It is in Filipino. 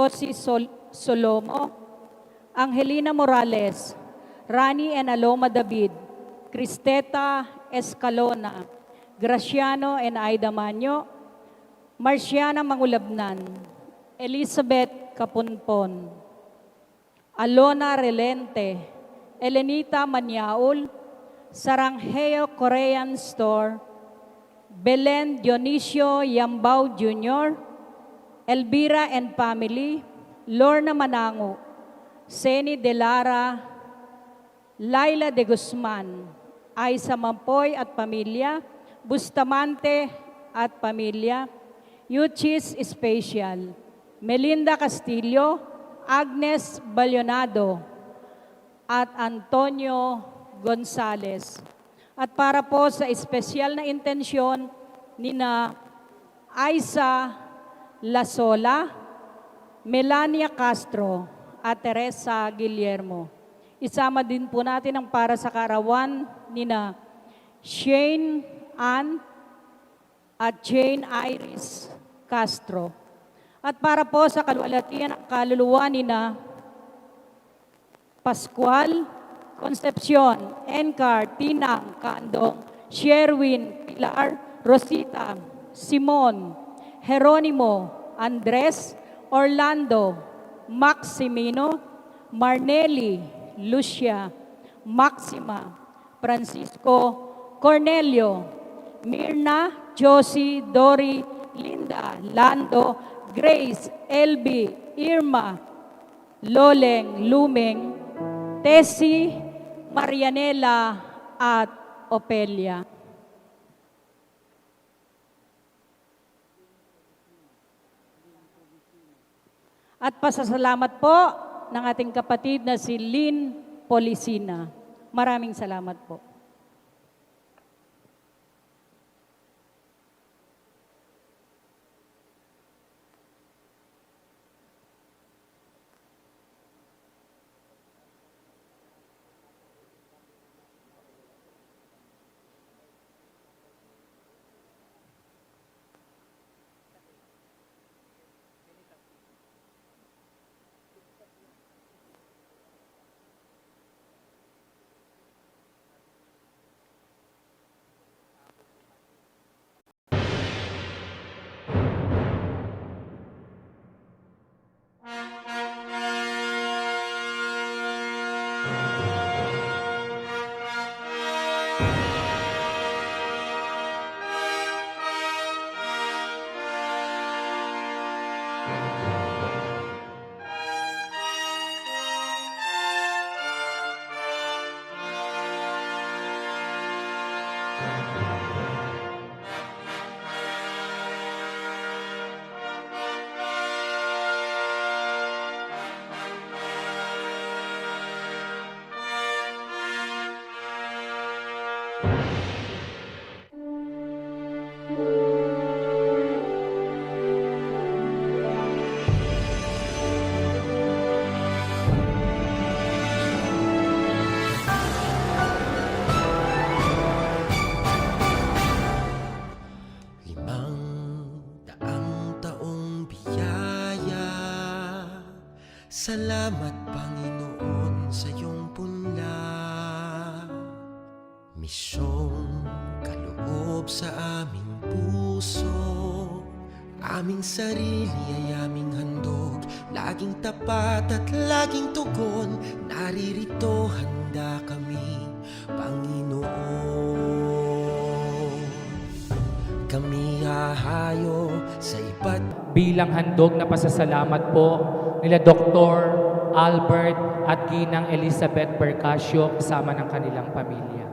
Josie Solomo, Angelina Morales, Rani and Aloma David, Cristeta Escalona, Graciano and Aida Manyo, Marciana Mangulabnan, Elizabeth Kapunpon, Alona Relente, Elenita Manyaul, Sarangheo Korean Store, Belen Dionisio Yambao Jr., Elvira and Family, Lorna Manango, Seni Delara, Laila de Guzman, Aisa Mampoy at Pamilya, Bustamante at Pamilya, Yuchis Special, Melinda Castillo, Agnes Balionado, at Antonio Gonzales. At para po sa espesyal na intensyon ni na Aisa Lasola, Melania Castro, at Teresa Guillermo. Isama din po natin ang para sa kaarawan ni na Shane Ann at Jane Iris Castro. At para po sa kaluwalhatian ng kaluluwa ni na Pascual Concepcion, Encar, Tinang, Kandong, Sherwin, Pilar, Rosita, Simon, Jeronimo, Andres, Orlando, Maximino, Marnelli, Lucia, Maxima, Francisco, Cornelio, Mirna, Josie, Dory, Linda, Lando, Grace, Elby, Irma, Loleng, Lumeng, Tessie, Marianela, at Opelia. At pasasalamat po ng ating kapatid na si Lynn Policina. Maraming salamat po. Salamat, Panginoon, sa iyong punla. Misyong kaloob sa aming puso, aming sarili ay aming handog, laging tapat at laging tugon. Naririto, handa kami, Panginoon. Kami hahayo sa iba't bilang handog na pasasalamat po nila Dr. Albert at Ginang Elizabeth Percasio kasama ng kanilang pamilya.